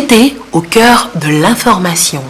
vérité au cœur de l'information.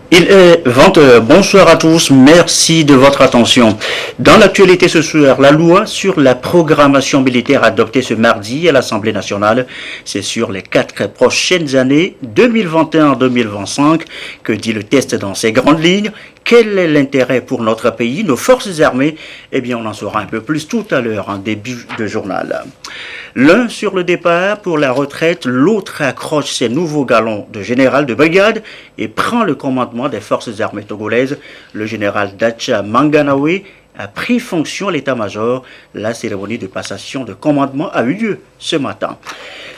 Il est 20h. Bonsoir à tous. Merci de votre attention. Dans l'actualité ce soir, la loi sur la programmation militaire adoptée ce mardi à l'Assemblée nationale, c'est sur les 4 prochaines années 2021-2025 que dit le texte dans ses grandes lignes. Quel est l'intérêt pour notre pays, nos forces armées? Eh bien, on en saura un peu plus tout à l'heure en début de journal. L'un sur le départ pour la retraite, l'autre accroche ses nouveaux galons de général de brigade et prend le commandement des forces armées togolaises. Le général Dacha Manganawe a pris fonction à l'état-major. La cérémonie de passation de commandement a eu lieu ce matin.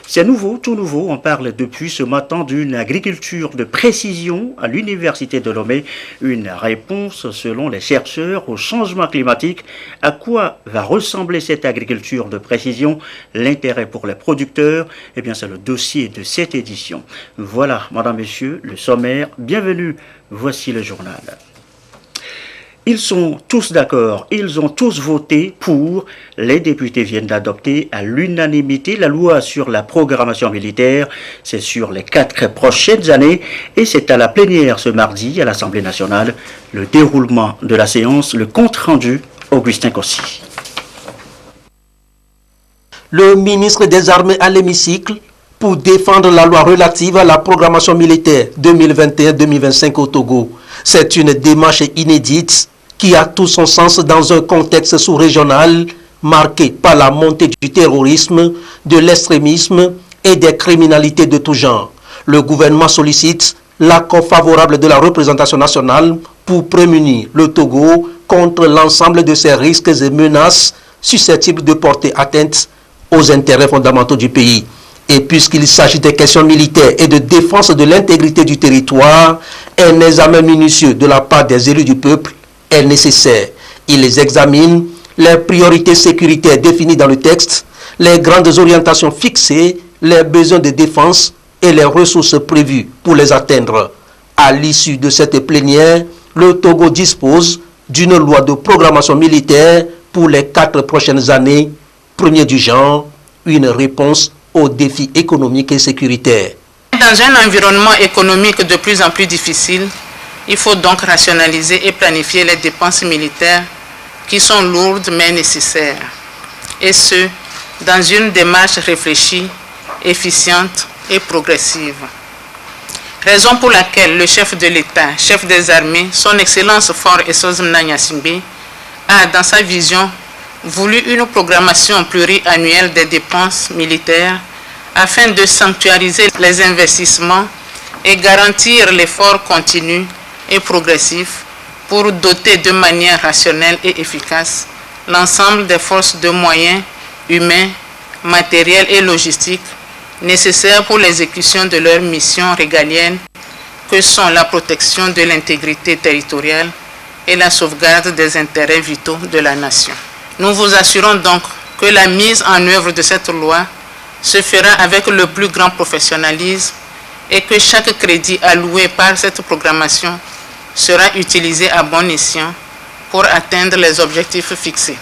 C'est nouveau, tout nouveau. On parle depuis ce matin d'une agriculture de précision à l'université de Lomé. Une réponse, selon les chercheurs, au changement climatique. À quoi va ressembler cette agriculture de précision? L'intérêt pour les producteurs? Eh bien, c'est le dossier de cette édition. Voilà, madame, messieurs, le sommaire. Bienvenue. Voici le journal. Ils sont tous d'accord, ils ont tous voté pour. Les députés viennent d'adopter à l'unanimité la loi sur la programmation militaire. C'est sur les 4 prochaines années et c'est à la plénière ce mardi à l'Assemblée nationale. Le déroulement de la séance, le compte rendu, Augustin Cossy. Le ministre des Armées à l'hémicycle pour défendre la loi relative à la programmation militaire 2021-2025 au Togo. C'est une démarche inédite qui a tout son sens dans un contexte sous-régional marqué par la montée du terrorisme, de l'extrémisme et des criminalités de tout genre. Le gouvernement sollicite l'accord favorable de la représentation nationale pour prémunir le Togo contre l'ensemble de ces risques et menaces susceptibles de porter atteinte aux intérêts fondamentaux du pays. Et puisqu'il s'agit des questions militaires et de défense de l'intégrité du territoire, un examen minutieux de la part des élus du peuple est nécessaire. Ils examinent les priorités sécuritaires définies dans le texte, les grandes orientations fixées, les besoins de défense et les ressources prévues pour les atteindre. À l'issue de cette plénière, le Togo dispose d'une loi de programmation militaire pour les 4 prochaines années, premier du genre, une réponse aux défis économiques et sécuritaires. Dans un environnement économique de plus en plus difficile, il faut donc rationaliser et planifier les dépenses militaires qui sont lourdes mais nécessaires. Et ce, dans une démarche réfléchie, efficiente et progressive. Raison pour laquelle le chef de l'État, chef des armées, son Excellence Faure Essozimna Gnassingbé, a dans sa vision voulu une programmation pluriannuelle des dépenses militaires afin de sanctuariser les investissements et garantir l'effort continu et progressif pour doter de manière rationnelle et efficace l'ensemble des forces de moyens humains, matériels et logistiques nécessaires pour l'exécution de leurs missions régaliennes que sont la protection de l'intégrité territoriale et la sauvegarde des intérêts vitaux de la nation. Nous vous assurons donc que la mise en œuvre de cette loi se fera avec le plus grand professionnalisme et que chaque crédit alloué par cette programmation sera utilisé à bon escient pour atteindre les objectifs fixés.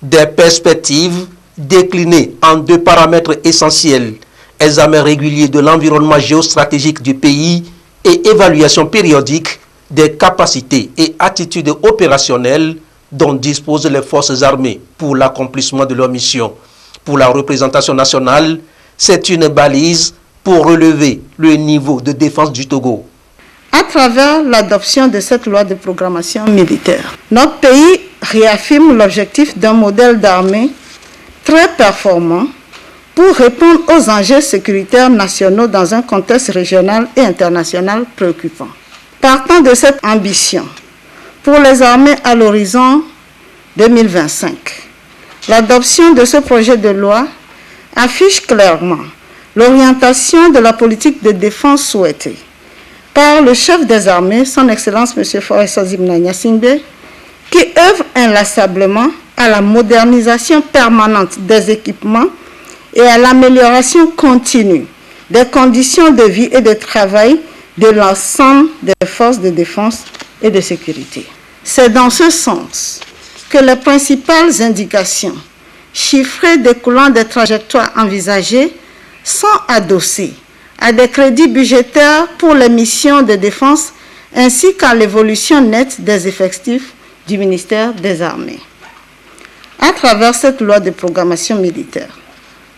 Des perspectives déclinées en 2 paramètres essentiels, examen régulier de l'environnement géostratégique du pays et évaluation périodique des capacités et attitudes opérationnelles dont disposent les forces armées pour l'accomplissement de leur mission. Pour la représentation nationale, c'est une balise pour relever le niveau de défense du Togo. À travers l'adoption de cette loi de programmation militaire, notre pays réaffirme l'objectif d'un modèle d'armée très performant pour répondre aux enjeux sécuritaires nationaux dans un contexte régional et international préoccupant. Partant de cette ambition, pour les armées à l'horizon 2025, l'adoption de ce projet de loi affiche clairement l'orientation de la politique de défense souhaitée par le chef des armées, son Excellence M. Faure Essozimna Gnassingbé, qui œuvrent inlassablement à la modernisation permanente des équipements et à l'amélioration continue des conditions de vie et de travail de l'ensemble des forces de défense et de sécurité. C'est dans ce sens que les principales indications chiffrées découlant des trajectoires envisagées sont adossées à des crédits budgétaires pour les missions de défense ainsi qu'à l'évolution nette des effectifs du ministère des Armées. À travers cette loi de programmation militaire,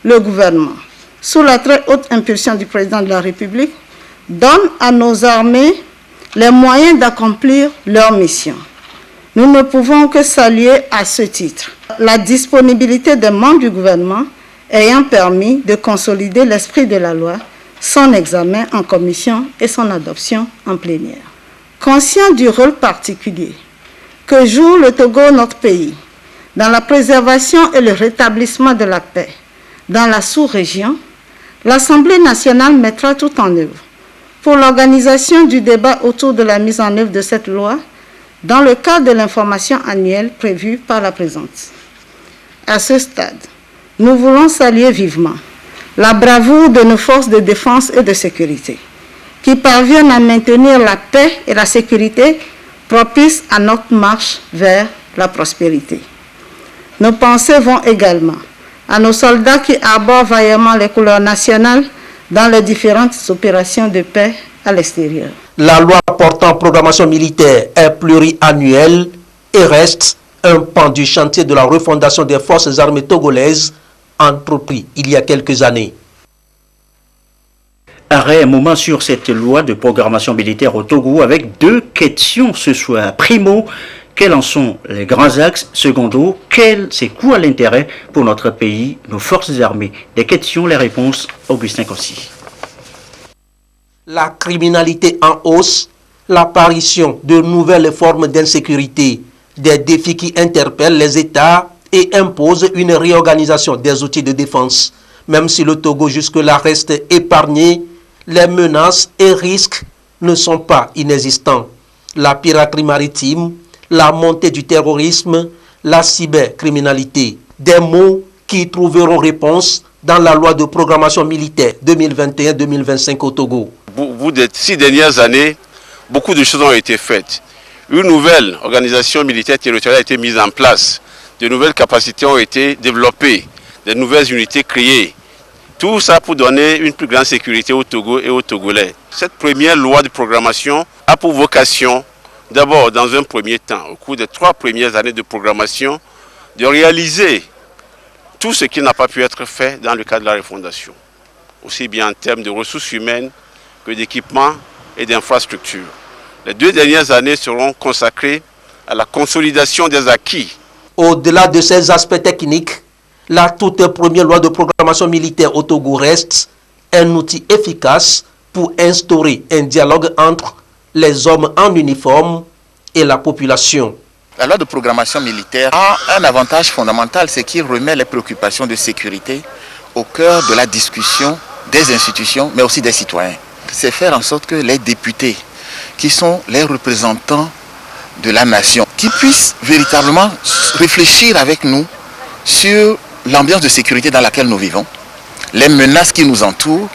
le gouvernement, sous la très haute impulsion du président de la République, donne à nos armées les moyens d'accomplir leur mission. Nous ne pouvons que saluer à ce titre la disponibilité des membres du gouvernement ayant permis de consolider l'esprit de la loi, son examen en commission et son adoption en plénière. Conscient du rôle particulier que joue le Togo, notre pays, dans la préservation et le rétablissement de la paix dans la sous-région, l'Assemblée nationale mettra tout en œuvre pour l'organisation du débat autour de la mise en œuvre de cette loi dans le cadre de l'information annuelle prévue par la présente. À ce stade, nous voulons saluer vivement la bravoure de nos forces de défense et de sécurité qui parviennent à maintenir la paix et la sécurité propices à notre marche vers la prospérité. Nos pensées vont également à nos soldats qui arborent vaillamment les couleurs nationales dans les différentes opérations de paix à l'extérieur. La loi portant programmation militaire est pluriannuelle et reste un pan du chantier de la refondation des forces armées togolaises entrepris il y a quelques années. Arrêt un moment sur cette loi de programmation militaire au Togo avec deux questions ce soir. Primo, quels en sont les grands axes? Secondo, c'est quoi l'intérêt pour notre pays, nos forces armées? Des questions, les réponses, Augustin Kossi. La criminalité en hausse, l'apparition de nouvelles formes d'insécurité, des défis qui interpellent les États et imposent une réorganisation des outils de défense. Même si le Togo jusque-là reste épargné, les menaces et risques ne sont pas inexistants. La piraterie maritime, la montée du terrorisme, la cybercriminalité. Des mots qui trouveront réponse dans la loi de programmation militaire 2021-2025 au Togo. Au bout des 6 dernières années, beaucoup de choses ont été faites. Une nouvelle organisation militaire territoriale a été mise en place. De nouvelles capacités ont été développées, de nouvelles unités créées. Tout ça pour donner une plus grande sécurité au Togo et aux Togolais. Cette première loi de programmation a pour vocation, d'abord dans un premier temps, au cours des 3 premières années de programmation, de réaliser tout ce qui n'a pas pu être fait dans le cadre de la refondation, aussi bien en termes de ressources humaines que d'équipements et d'infrastructures. Les 2 dernières années seront consacrées à la consolidation des acquis. Au-delà de ces aspects techniques, la toute première loi de programmation militaire au Togo reste un outil efficace pour instaurer un dialogue entre les hommes en uniforme et la population. La loi de programmation militaire a un avantage fondamental, c'est qu'il remet les préoccupations de sécurité au cœur de la discussion des institutions, mais aussi des citoyens. C'est faire en sorte que les députés, qui sont les représentants de la nation, qui puissent véritablement réfléchir avec nous sur l'ambiance de sécurité dans laquelle nous vivons, les menaces qui nous entourent,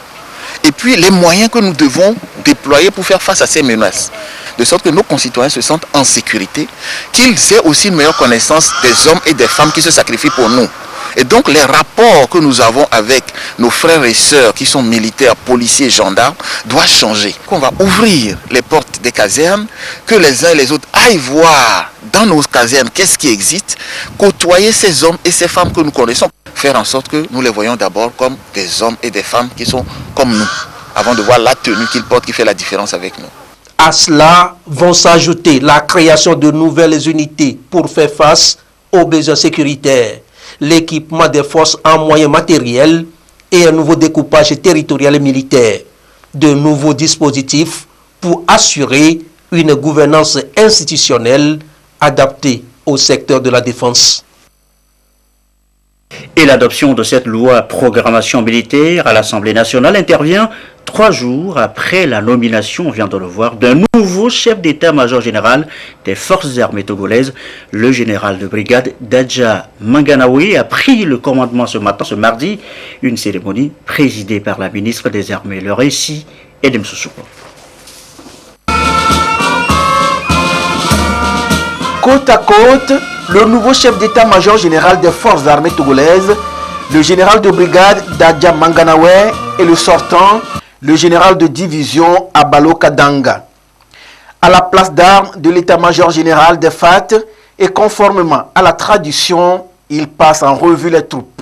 et puis les moyens que nous devons déployer pour faire face à ces menaces. De sorte que nos concitoyens se sentent en sécurité, qu'ils aient aussi une meilleure connaissance des hommes et des femmes qui se sacrifient pour nous. Et donc les rapports que nous avons avec nos frères et sœurs qui sont militaires, policiers, gendarmes, doivent changer. On va ouvrir les portes des casernes, que les uns et les autres aillent voir dans nos casernes qu'est-ce qui existe, côtoyer ces hommes et ces femmes que nous connaissons, faire en sorte que nous les voyons d'abord comme des hommes et des femmes qui sont comme nous, avant de voir la tenue qu'ils portent qui fait la différence avec nous. À cela vont s'ajouter la création de nouvelles unités pour faire face aux besoins sécuritaires, l'équipement des forces en moyens matériels et un nouveau découpage territorial et militaire, de nouveaux dispositifs pour assurer une gouvernance institutionnelle adaptée au secteur de la défense. Et l'adoption de cette loi programmation militaire à l'Assemblée nationale intervient 3 jours après la nomination, on vient de le voir, d'un nouveau chef d'état-major général des forces armées togolaises. Le général de brigade Dadja Manganawe a pris le commandement ce mardi, une cérémonie présidée par la ministre des Armées. Le récit est de Msoussouko. Côte à côte, le nouveau chef d'état-major général des forces armées togolaises, le général de brigade Dadja Manganawe, et le sortant, le général de division Abalo Kadanga. À la place d'armes de l'état-major général des FAT et conformément à la tradition, il passe en revue les troupes.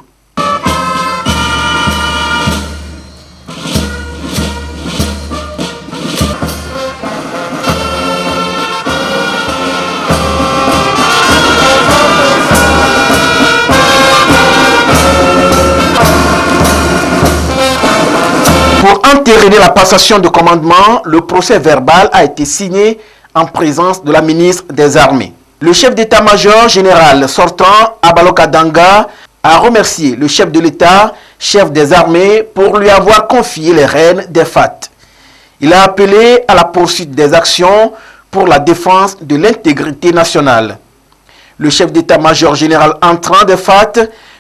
Pour entériner la passation de commandement, le procès verbal a été signé en présence de la ministre des Armées. Le chef d'état-major général sortant, Abalo Kadanga, a remercié le chef de l'État, chef des armées, pour lui avoir confié les rênes des FAT. Il a appelé à la poursuite des actions pour la défense de l'intégrité nationale. Le chef d'état-major général entrant des FAT,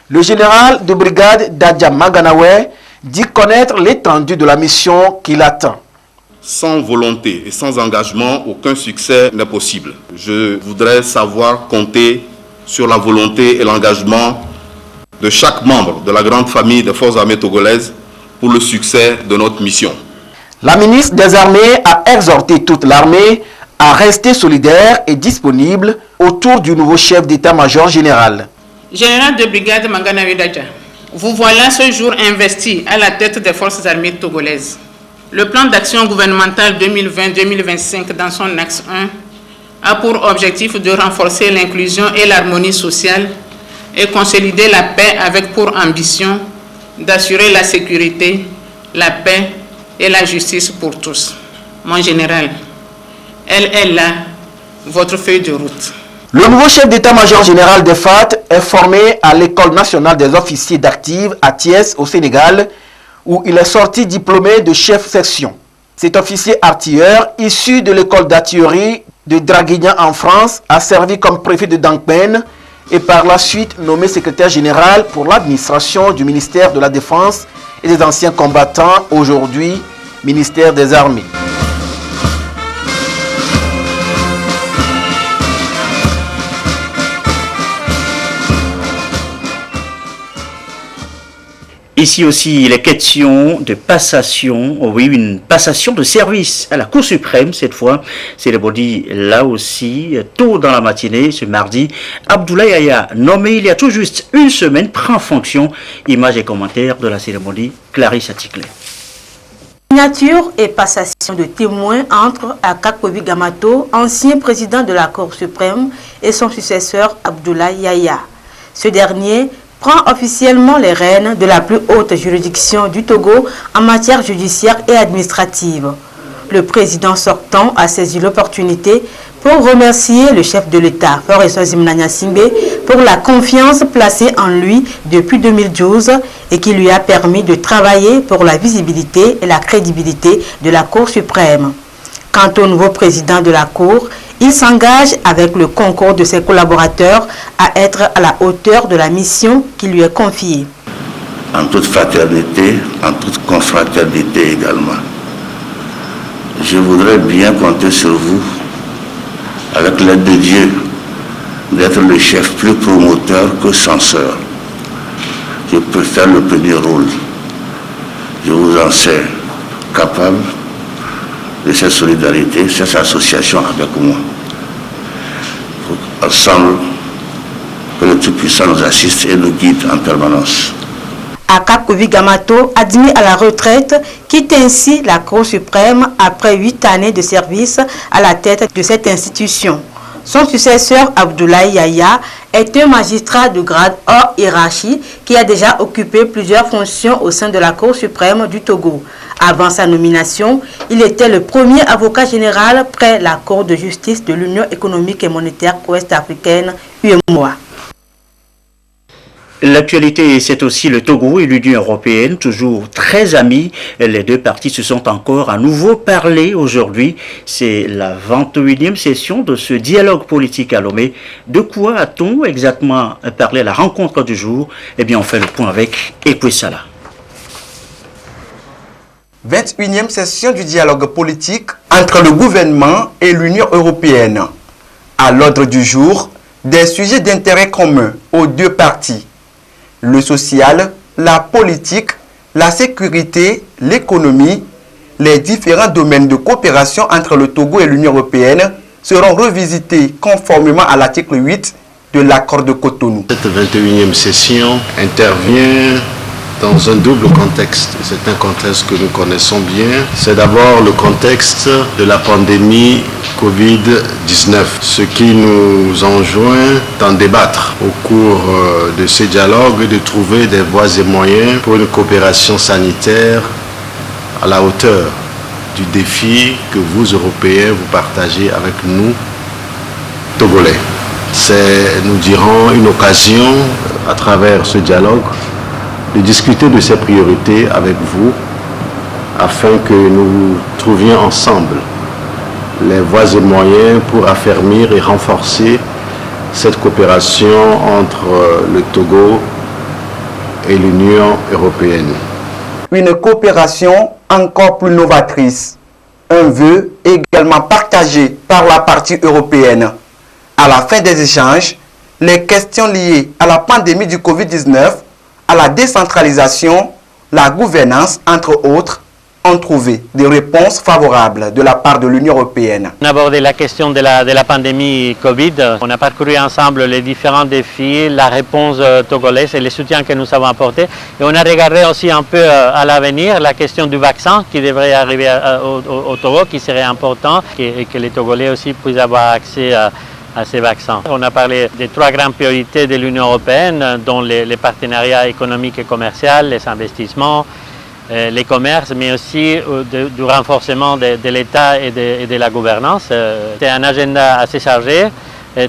le général de brigade Dadja Manganawe, dit connaître l'étendue de la mission qui l'attend. Sans volonté et sans engagement, aucun succès n'est possible. Je voudrais savoir compter sur la volonté et l'engagement de chaque membre de la grande famille des forces armées togolaises pour le succès de notre mission. La ministre des Armées a exhorté toute l'armée à rester solidaire et disponible autour du nouveau chef d'état-major général. Général de brigade Manganawe Dadja, vous voilà ce jour investi à la tête des forces armées togolaises. Le plan d'action gouvernemental 2020-2025 dans son axe 1 a pour objectif de renforcer l'inclusion et l'harmonie sociale et consolider la paix avec pour ambition d'assurer la sécurité, la paix et la justice pour tous. Mon général, elle est là, votre feuille de route. Le nouveau chef d'état-major général des FAT est formé à l'École nationale des officiers d'active à Thiès, au Sénégal, où il est sorti diplômé de chef section. Cet officier artilleur, issu de l'école d'artillerie de Draguignan en France, a servi comme préfet de Dankpen et par la suite nommé secrétaire général pour l'administration du ministère de la Défense et des anciens combattants, aujourd'hui ministère des Armées. Ici aussi, il est question de passation, oui, une passation de service à la Cour suprême cette fois. C'est le body là aussi, tôt dans la matinée, ce mardi. Abdoulaye Yaya, nommé il y a tout juste une semaine, prend fonction. Images et commentaires de la cérémonie, Clarisse Atikle. Signature et passation de témoins entre Akak Kouvi Gamato, ancien président de la Cour suprême, et son successeur Abdoulaye Yaya. Ce dernier prend officiellement les rênes de la plus haute juridiction du Togo en matière judiciaire et administrative. Le président sortant a saisi l'opportunité pour remercier le chef de l'État, Faure Zimnanya Singbe, pour la confiance placée en lui depuis 2012 et qui lui a permis de travailler pour la visibilité et la crédibilité de la Cour suprême. Quant au nouveau président de la Cour, il s'engage avec le concours de ses collaborateurs à être à la hauteur de la mission qui lui est confiée. En toute fraternité, en toute confraternité également. Je voudrais bien compter sur vous, avec l'aide de Dieu, d'être le chef plus promoteur que censeur. Je peux faire le premier rôle. Je vous en sais capable de cette solidarité, cette association avec moi. Ensemble, que le Tout-Puissant nous assiste et nous guide en permanence. Akak Kouvi Gamato, admis à la retraite, quitte ainsi la Cour suprême après 8 années de service à la tête de cette institution. Son successeur, Abdoulaye Yaya, est un magistrat de grade hors hiérarchie qui a déjà occupé plusieurs fonctions au sein de la Cour suprême du Togo. Avant sa nomination, il était le premier avocat général près la Cour de justice de l'Union économique et monétaire ouest-africaine, UEMOA. L'actualité, c'est aussi le Togo et l'Union européenne, toujours très amis. Les deux parties se sont encore à nouveau parlé aujourd'hui. C'est la 21e session de ce dialogue politique à Lomé. De quoi a-t-on exactement parlé à la rencontre du jour? Eh bien, on fait le point avec Ekwesala. 21e session du dialogue politique entre le gouvernement et l'Union européenne. À l'ordre du jour, des sujets d'intérêt commun aux deux parties. Le social, la politique, la sécurité, l'économie, les différents domaines de coopération entre le Togo et l'Union européenne seront revisités conformément à l'article 8 de l'accord de Cotonou. Cette 21e session intervient dans un double contexte. C'est un contexte que nous connaissons bien. C'est d'abord le contexte de la pandémie Covid-19, ce qui nous enjoint d'en débattre au cours de ces dialogues et de trouver des voies et moyens pour une coopération sanitaire à la hauteur du défi que vous, Européens, vous partagez avec nous, Togolais. C'est, nous dirons, une occasion, à travers ce dialogue, de discuter de ces priorités avec vous, afin que nous trouvions ensemble les voies et moyens pour affermir et renforcer cette coopération entre le Togo et l'Union européenne. Une coopération encore plus novatrice. Un vœu également partagé par la partie européenne. À la fin des échanges, les questions liées à la pandémie du Covid-19, à la décentralisation, la gouvernance, entre autres, ont trouvé des réponses favorables de la part de l'Union européenne. On a abordé la question de la pandémie Covid. On a parcouru ensemble les différents défis, la réponse togolaise et les soutiens que nous avons apportés. Et on a regardé aussi un peu à l'avenir la question du vaccin qui devrait arriver au Togo, qui serait important et que les Togolais aussi puissent avoir accès à ces vaccins. On a parlé des trois grandes priorités de l'Union européenne, dont les partenariats économiques et commerciaux, les investissements, les commerces, mais aussi du renforcement de l'État et de la gouvernance. C'est un agenda assez chargé,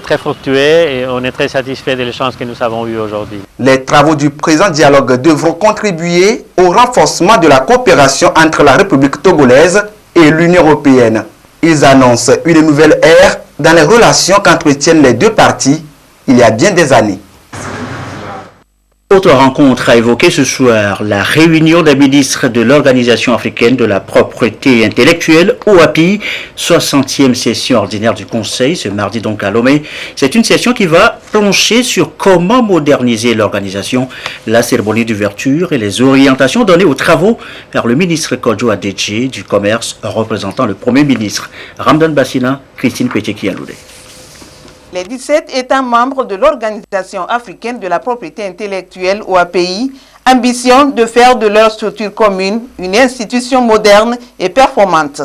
très fructueux et on est très satisfait de l'échange que nous avons eu aujourd'hui. Les travaux du présent dialogue devront contribuer au renforcement de la coopération entre la République togolaise et l'Union européenne. Ils annoncent une nouvelle ère dans les relations qu'entretiennent les deux parties il y a bien des années. Autre rencontre à évoquer ce soir, la réunion des ministres de l'Organisation africaine de la propreté intellectuelle, OAPI, 60e session ordinaire du Conseil, ce mardi donc à Lomé. C'est une session qui va plancher sur comment moderniser l'organisation, la cérémonie d'ouverture et les orientations données aux travaux par le ministre Kodjo Adedje du Commerce, représentant le Premier ministre. Ramdan Bassina, Christine Pétieki-Aloudé. Les 17 États membres de l'Organisation africaine de la propriété intellectuelle OAPI ambitionnent de faire de leur structure commune une institution moderne et performante.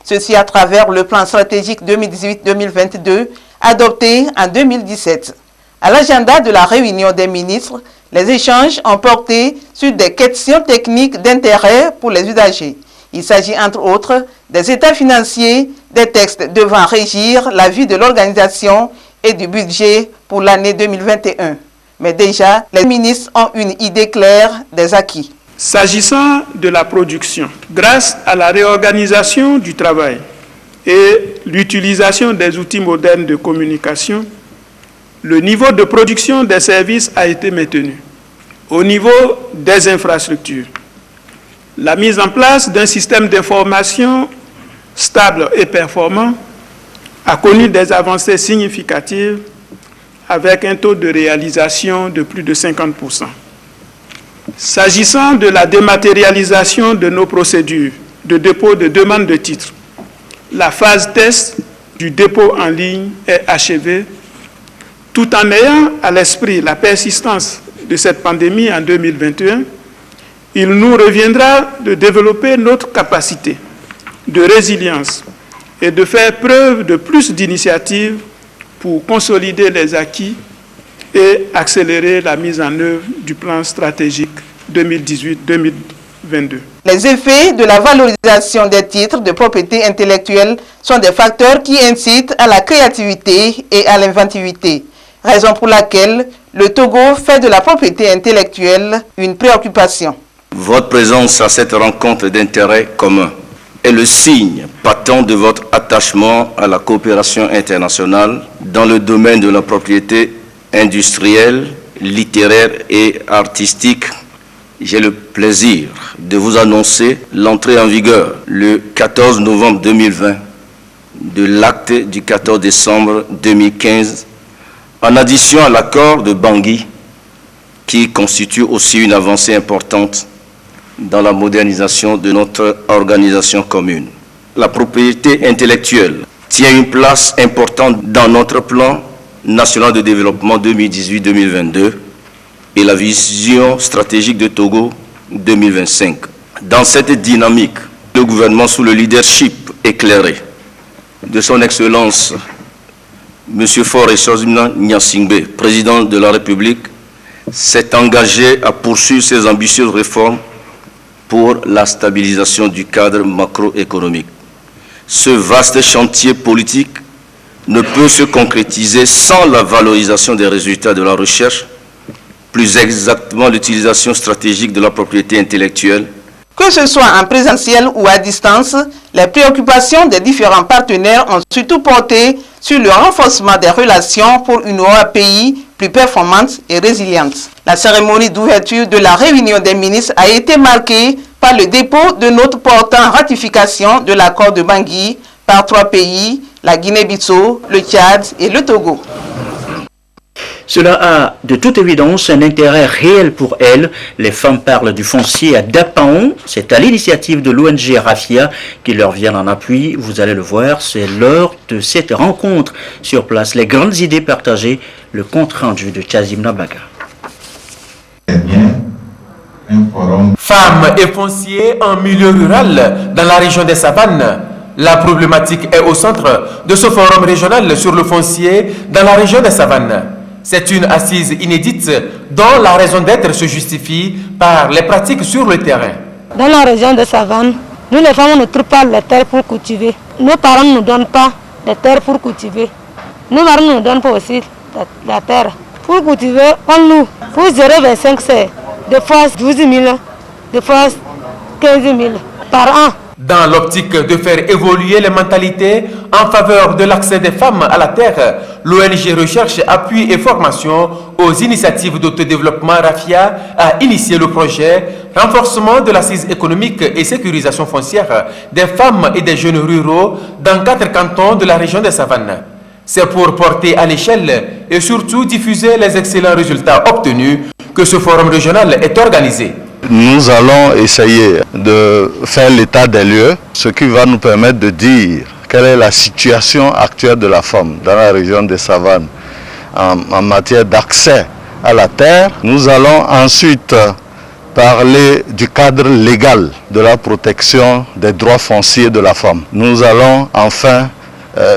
Ceci à travers le plan stratégique 2018-2022 adopté en 2017. À l'agenda de la réunion des ministres, les échanges ont porté sur des questions techniques d'intérêt pour les usagers. Il s'agit entre autres des états financiers, des textes devant régir la vie de l'organisation et du budget pour l'année 2021. Mais déjà, les ministres ont une idée claire des acquis. S'agissant de la production, grâce à la réorganisation du travail et l'utilisation des outils modernes de communication, le niveau de production des services a été maintenu. Au niveau des infrastructures, la mise en place d'un système d'information stable et performant a connu des avancées significatives avec un taux de réalisation de plus de 50%. S'agissant de la dématérialisation de nos procédures de dépôt de demande de titres, la phase test du dépôt en ligne est achevée, tout en ayant à l'esprit la persistance de cette pandémie en 2021. Il nous reviendra de développer notre capacité de résilience et de faire preuve de plus d'initiatives pour consolider les acquis et accélérer la mise en œuvre du plan stratégique 2018-2022. Les effets de la valorisation des titres de propriété intellectuelle sont des facteurs qui incitent à la créativité et à l'inventivité, raison pour laquelle le Togo fait de la propriété intellectuelle une préoccupation. Votre présence à cette rencontre d'intérêt commun est le signe patent de votre attachement à la coopération internationale dans le domaine de la propriété industrielle, littéraire et artistique. J'ai le plaisir de vous annoncer l'entrée en vigueur le 14 novembre 2020 de l'acte du 14 décembre 2015 en addition à l'accord de Bangui qui constitue aussi une avancée importante dans la modernisation de notre organisation commune. La propriété intellectuelle tient une place importante dans notre plan national de développement 2018-2022 et la vision stratégique de Togo 2025. Dans cette dynamique, le gouvernement sous le leadership éclairé de son Excellence M. Faure Chazimna Nyasingbe, président de la République, s'est engagé à poursuivre ses ambitieuses réformes pour la stabilisation du cadre macroéconomique. Ce vaste chantier politique ne peut se concrétiser sans la valorisation des résultats de la recherche, plus exactement l'utilisation stratégique de la propriété intellectuelle. Que ce soit en présentiel ou à distance, les préoccupations des différents partenaires ont surtout porté sur le renforcement des relations pour une OAPI plus performante et résiliente. La cérémonie d'ouverture de la réunion des ministres a été marquée par le dépôt de notes portant ratification de l'accord de Bangui par 3 pays, la Guinée-Bissau, le Tchad et le Togo. Cela a de toute évidence un intérêt réel pour elles. Les femmes parlent du foncier à Dapaon. C'est à l'initiative de l'ONG Rafia qui leur vient en appui. Vous allez le voir, c'est lors de cette rencontre sur place. Les grandes idées partagées, le compte-rendu de Chazimna Baga. Femmes et fonciers en milieu rural dans la région des Savanes. La problématique est au centre de ce forum régional sur le foncier dans la région des Savanes. C'est une assise inédite dont la raison d'être se justifie par les pratiques sur le terrain. Dans la région des Savanes, nous les femmes ne trouvent pas les terres pour cultiver. Nos parents ne nous donnent pas les terres pour cultiver. Nos parents ne nous donnent pas aussi la terre. Pour cultiver, on loue. Pour 0,25 c'est des fois 12 000, des fois 15 000 par an. Dans l'optique de faire évoluer les mentalités en faveur de l'accès des femmes à la terre, l'ONG Recherche, Appui et Formation aux initiatives d'autodéveloppement Rafia a initié le projet Renforcement de l'assise économique et sécurisation foncière des femmes et des jeunes ruraux dans 4 cantons de la région des Savanes. C'est pour porter à l'échelle et surtout diffuser les excellents résultats obtenus que ce forum régional est organisé. Nous allons essayer de faire l'état des lieux, ce qui va nous permettre de dire quelle est la situation actuelle de la femme dans la région des Savanes en matière d'accès à la terre. Nous allons ensuite parler du cadre légal de la protection des droits fonciers de la femme. Nous allons enfin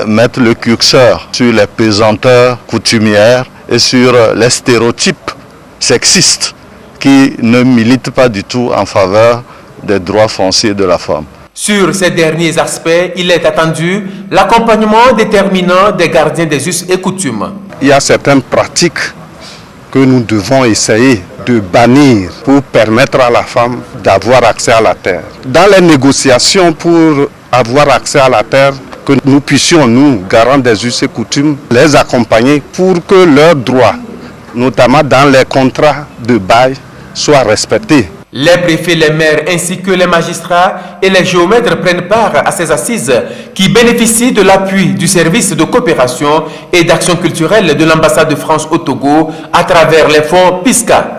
mettre le curseur sur les pesanteurs coutumières et sur les stéréotypes sexistes qui ne militent pas du tout en faveur des droits fonciers de la femme. Sur ces derniers aspects, il est attendu l'accompagnement déterminant des gardiens des us et coutumes. Il y a certaines pratiques que nous devons essayer de bannir pour permettre à la femme d'avoir accès à la terre. Dans les négociations pour avoir accès à la terre, que nous puissions, nous, garants des us et coutumes, les accompagner pour que leurs droits, notamment dans les contrats de bail, soient respectés. Les préfets, les maires ainsi que les magistrats et les géomètres prennent part à ces assises qui bénéficient de l'appui du service de coopération et d'action culturelle de l'ambassade de France au Togo à travers les fonds PISCA.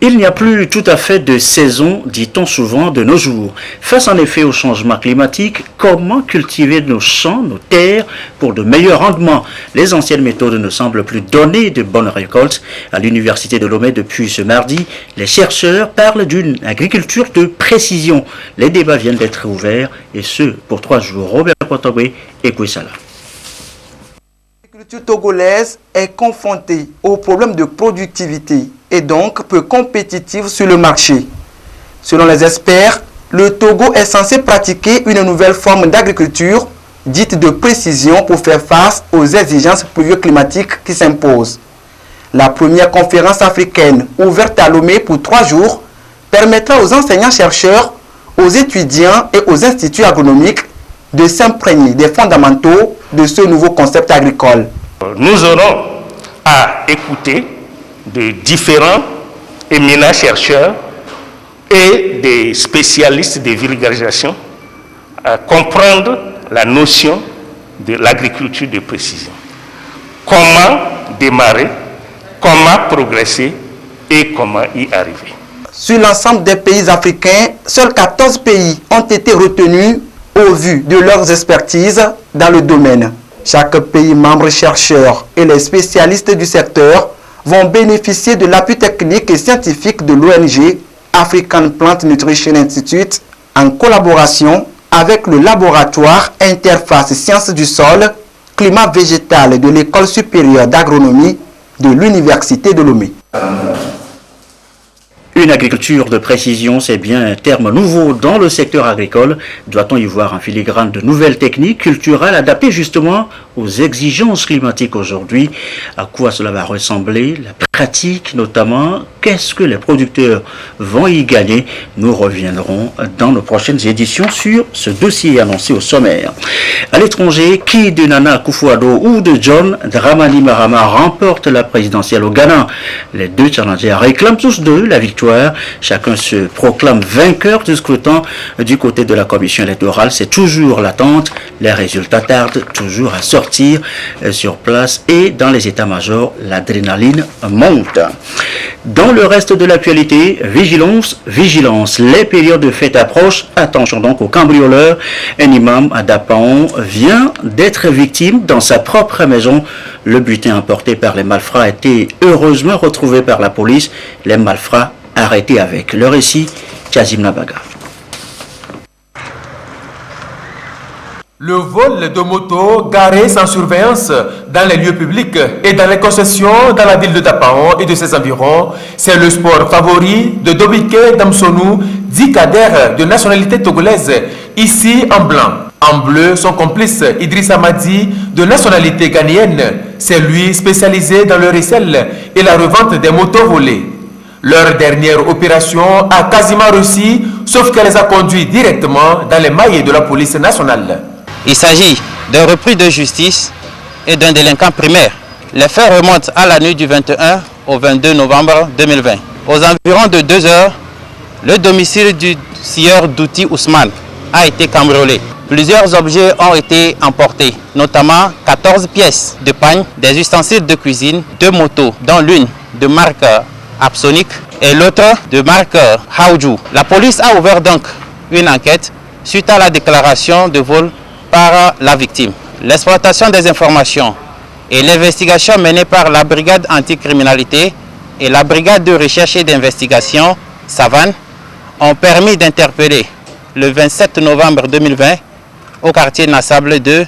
Il n'y a plus tout à fait de saison, dit-on souvent, de nos jours. Face en effet au changement climatique, comment cultiver nos champs, nos terres, pour de meilleurs rendements? Les anciennes méthodes ne semblent plus donner de bonnes récoltes. À l'université de Lomé, depuis ce mardi, les chercheurs parlent d'une agriculture de précision. Les débats viennent d'être ouverts, et ce, pour 3 jours. Robert Potogwe et Kouissala. L'agriculture togolaise est confrontée aux problèmes de productivité et donc peu compétitive sur le marché. Selon les experts, le Togo est censé pratiquer une nouvelle forme d'agriculture dites de précision pour faire face aux exigences pluvio-climatiques qui s'imposent. La première conférence africaine ouverte à Lomé pour 3 jours permettra aux enseignants-chercheurs, aux étudiants et aux instituts agronomiques de s'imprégner des fondamentaux de ce nouveau concept agricole. Nous aurons à écouter de différents éminents chercheurs et des spécialistes de vulgarisation à comprendre la notion de l'agriculture de précision. Comment démarrer, comment progresser et comment y arriver. Sur l'ensemble des pays africains, seuls 14 pays ont été retenus au vu de leurs expertises dans le domaine. Chaque pays membre chercheur et les spécialistes du secteur vont bénéficier de l'appui technique et scientifique de l'ONG African Plant Nutrition Institute en collaboration avec le laboratoire Interface Sciences du Sol, Climat Végétal de l'École supérieure d'agronomie de l'Université de Lomé. Une agriculture de précision, c'est bien un terme nouveau dans le secteur agricole. Doit-on y voir en filigrane de nouvelles techniques culturelles adaptées justement aux exigences climatiques aujourd'hui? À quoi cela va ressembler? La pratique notamment, qu'est-ce que les producteurs vont y gagner? Nous reviendrons dans nos prochaines éditions sur ce dossier annoncé au sommaire. À l'étranger, qui de Nana Akufo-Addo ou de John Dramani Mahama remporte la présidentielle au Ghana? Les deux challengers réclament tous deux la victoire. Chacun se proclame vainqueur du scrutin du côté de la commission électorale. C'est toujours l'attente. Les résultats tardent toujours à sortir sur place et dans les états-majors, l'adrénaline monte. Dans le reste de l'actualité, vigilance, vigilance. Les périodes de fête approchent. Attention donc aux cambrioleurs. Un imam à Dapaon vient d'être victime dans sa propre maison. Le butin emporté par les malfrats a été heureusement retrouvé par la police. Les malfrats arrêtés avec. Le récit, Kazim Nabaga. Le vol de motos garées sans surveillance dans les lieux publics et dans les concessions dans la ville de Dapaon et de ses environs, c'est le sport favori de Dobike Damsonou, dit Kader de nationalité togolaise, ici en blanc. En bleu, son complice Idriss Amadi, de nationalité ghanéenne, c'est lui spécialisé dans le resell et la revente des motos volées. Leur dernière opération a quasiment réussi, sauf qu'elle les a conduits directement dans les mailles de la police nationale. Il s'agit d'un repris de justice et d'un délinquant primaire. Les faits remontent à la nuit du 21 au 22 novembre 2020. Aux environs de 2 heures, le domicile du sieur Douti Ousmane a été cambriolé. Plusieurs objets ont été emportés, notamment 14 pièces de pagne, des ustensiles de cuisine, 2 motos, dont l'une de marque Apsonic et l'autre de marque Haoju. La police a ouvert donc une enquête suite à la déclaration de vol par la victime. L'exploitation des informations et l'investigation menée par la brigade anticriminalité et la brigade de recherche et d'investigation Savane ont permis d'interpeller le 27 novembre 2020 au quartier Nassable 2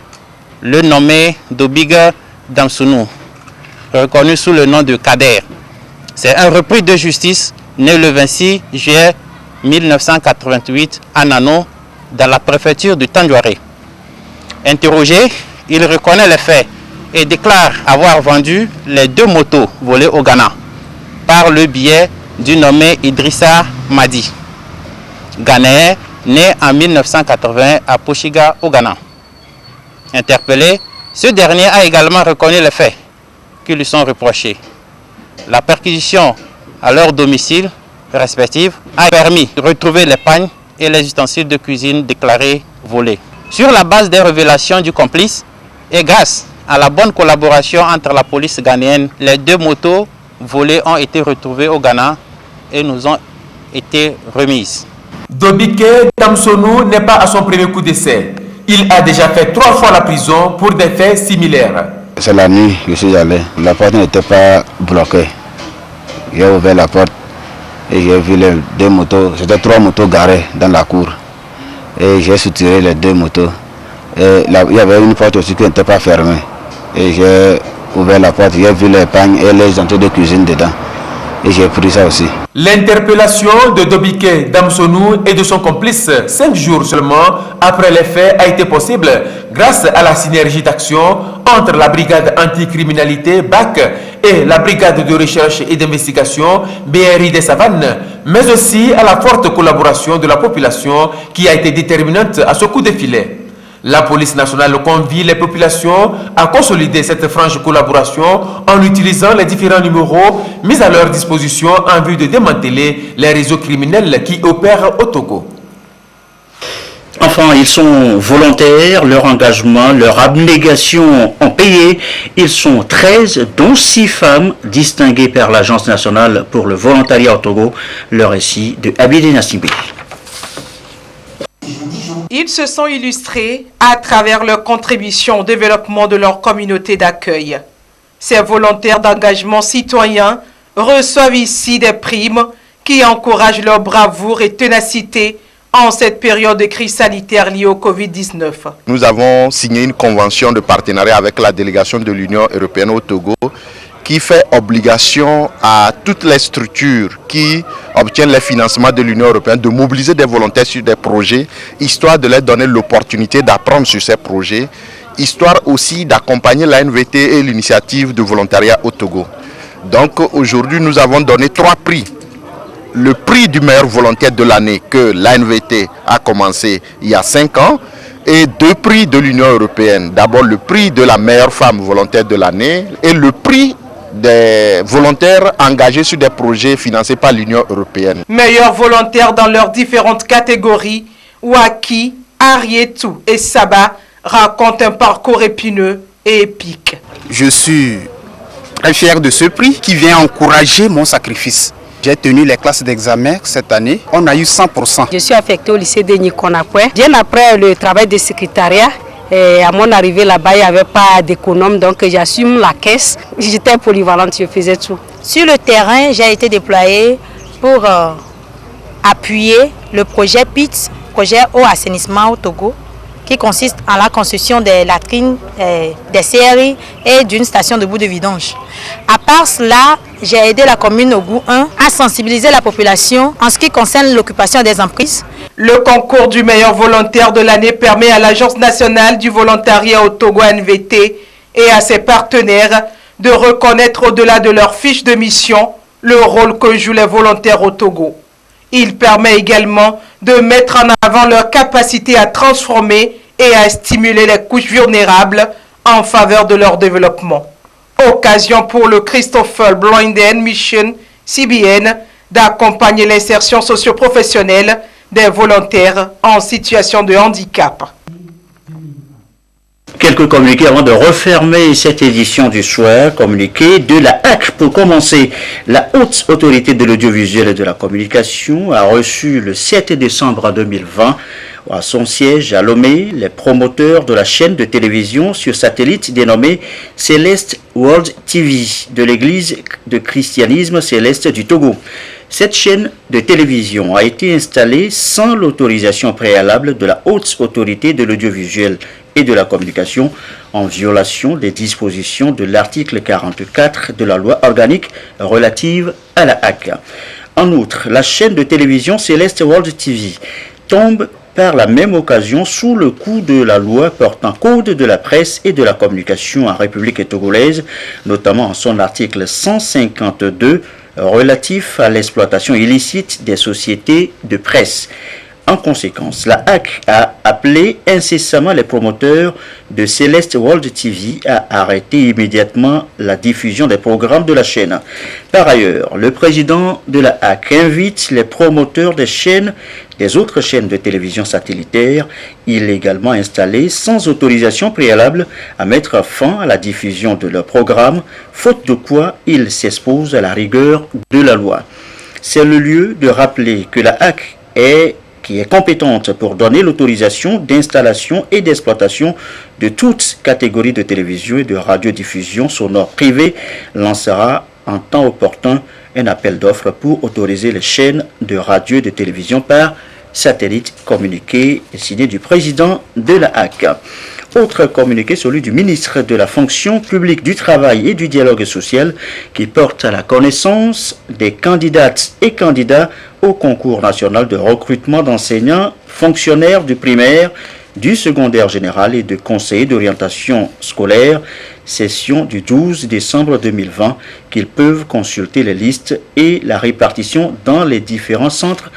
le nommé Dobiga Damsounou, reconnu sous le nom de Kader. C'est un repris de justice né le 26 juillet 1988 à Nano, dans la préfecture du Tandjouaré. Interrogé, il reconnaît les faits et déclare avoir vendu les 2 motos volées au Ghana par le biais du nommé Idrissa Madi, Ghanéen, né en 1980 à Pochiga au Ghana. Interpellé, ce dernier a également reconnu les faits qui lui sont reprochés. La perquisition à leur domicile respectif a permis de retrouver les pagnes et les ustensiles de cuisine déclarés volés. Sur la base des révélations du complice et grâce à la bonne collaboration entre la police ghanéenne, les 2 motos volées ont été retrouvées au Ghana et nous ont été remises. Dobike Damsonou n'est pas à son premier coup d'essai. Il a déjà fait 3 fois la prison pour des faits similaires. C'est la nuit que je suis allé. La porte n'était pas bloquée. J'ai ouvert la porte et j'ai vu les 2 motos. C'était 3 motos garées dans la cour. Et j'ai soutiré les 2 motos. Et il y avait une porte aussi qui n'était pas fermée. Et j'ai ouvert la porte, j'ai vu les pagnes et les ustensiles de cuisine dedans. et j'ai pris ça aussi. L'interpellation de Dobike Damsonou et de son complice 5 jours seulement après les faits a été possible grâce à la synergie d'action entre la brigade anticriminalité BAC et la brigade de recherche et d'investigation BRI des Savanes, mais aussi à la forte collaboration de la population qui a été déterminante à ce coup de filet. La police nationale convie les populations à consolider cette franche collaboration en utilisant les différents numéros mis à leur disposition en vue de démanteler les réseaux criminels qui opèrent au Togo. Enfin, ils sont volontaires, leur engagement, leur abnégation ont payé. Ils sont 13, dont 6 femmes distinguées par l'Agence nationale pour le volontariat au Togo. Le récit de Abidé Nassibé. Ils se sont illustrés à travers leur contribution au développement de leur communauté d'accueil. Ces volontaires d'engagement citoyen reçoivent ici des primes qui encouragent leur bravoure et ténacité en cette période de crise sanitaire liée au Covid-19. Nous avons signé une convention de partenariat avec la délégation de l'Union européenne au Togo qui fait obligation à toutes les structures qui obtiennent les financements de l'Union européenne de mobiliser des volontaires sur des projets, histoire de leur donner l'opportunité d'apprendre sur ces projets, histoire aussi d'accompagner l'ANVT et l'initiative de volontariat au Togo. Donc aujourd'hui, nous avons donné 3 prix. Le prix du meilleur volontaire de l'année que l'ANVT a commencé il y a 5 ans, et 2 prix de l'Union européenne. D'abord le prix de la meilleure femme volontaire de l'année et le prix des volontaires engagés sur des projets financés par l'Union européenne. Meilleurs volontaires dans leurs différentes catégories, Waki, Arietou et Saba racontent un parcours épineux et épique. Je suis très fier de ce prix qui vient encourager mon sacrifice. J'ai tenu les classes d'examen cette année, on a eu 100%. Je suis affectée au lycée de Nikonakwe. Bien après le travail de secrétariat, et à mon arrivée là-bas, il n'y avait pas d'économe, donc j'assume la caisse. J'étais polyvalente, je faisais tout. Sur le terrain, j'ai été déployée pour appuyer le projet PITS, projet eau assainissement au Togo, qui consiste en la construction des latrines, des serres et d'une station de bout de vidange. À part cela, j'ai aidé la commune Ogou 1 à sensibiliser la population en ce qui concerne l'occupation des emprises. Le concours du meilleur volontaire de l'année permet à l'Agence nationale du volontariat au Togo NVT et à ses partenaires de reconnaître au-delà de leur fiche de mission le rôle que jouent les volontaires au Togo. Il permet également de mettre en avant leur capacité à transformer et à stimuler les couches vulnérables en faveur de leur développement. Occasion pour le Christopher Blinden Mission, CBN, d'accompagner l'insertion socio-professionnelle des volontaires en situation de handicap. Quelques communiqués avant de refermer cette édition du soir. Communiqué de la HAC. Pour commencer, la Haute Autorité de l'Audiovisuel et de la Communication a reçu le 7 décembre 2020 à son siège à Lomé les promoteurs de la chaîne de télévision sur satellite dénommée Céleste World TV de l'Église de christianisme céleste du Togo. Cette chaîne de télévision a été installée sans l'autorisation préalable de la Haute Autorité de l'Audiovisuel et de la Communication en violation des dispositions de l'article 44 de la loi organique relative à la HAC. En outre, la chaîne de télévision Céleste World TV tombe par la même occasion sous le coup de la loi portant code de la presse et de la communication en République togolaise, notamment en son article 152 relatif à l'exploitation illicite des sociétés de presse. En conséquence, la HAC a appelé incessamment les promoteurs de Céleste World TV à arrêter immédiatement la diffusion des programmes de la chaîne. Par ailleurs, le président de la HAC invite les promoteurs des autres chaînes de télévision satellitaires illégalement installées sans autorisation préalable à mettre fin à la diffusion de leurs programmes, faute de quoi ils s'exposent à la rigueur de la loi. C'est le lieu de rappeler que la HAC qui est compétente pour donner l'autorisation d'installation et d'exploitation de toute catégorie de télévision et de radiodiffusion sonore privée, lancera en temps opportun un appel d'offres pour autoriser les chaînes de radio et de télévision par satellite, communiqué signé du président de la HAC. autre communiqué, celui du ministre de la fonction publique, du travail et du dialogue social, qui porte à la connaissance des candidates et candidats au concours national de recrutement d'enseignants, fonctionnaires du primaire, du secondaire général et de conseillers d'orientation scolaire, session du 12 décembre 2020, qu'ils peuvent consulter les listes et la répartition dans les différents centres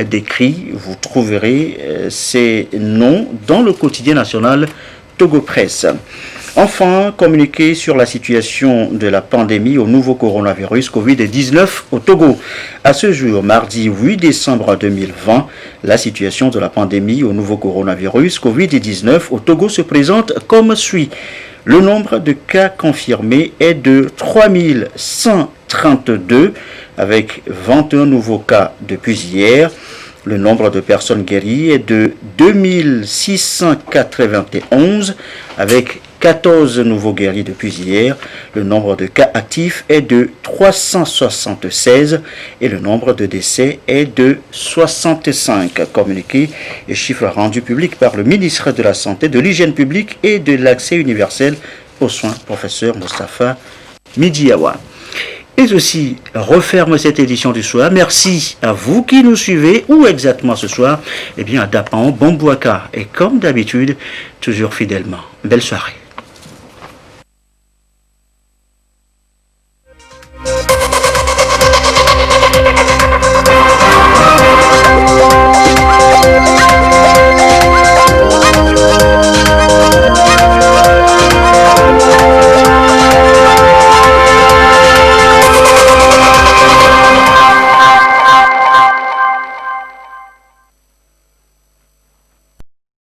décrits. Vous trouverez ces noms dans le quotidien national Togo Presse. Enfin, communiquer sur la situation de la pandémie au nouveau coronavirus Covid-19 au Togo. À ce jour, mardi 8 décembre 2020, la situation de la pandémie au nouveau coronavirus Covid-19 au Togo se présente comme suit. Le nombre de cas confirmés est de 3132 avec 21 nouveaux cas depuis hier. Le nombre de personnes guéries est de 2691 avec 14 nouveaux guéris depuis hier. Le nombre de cas actifs est de 376 et le nombre de décès est de 65. Communiqué et chiffres rendus publics par le ministre de la Santé, de l'Hygiène publique et de l'accès universel aux soins, professeur Moustapha Midiawa. Et ceci referme cette édition du soir. Merci à vous qui nous suivez. Où exactement ce soir? Eh bien à Dapan, Bombouaka. Et comme d'habitude, toujours fidèlement. Belle soirée.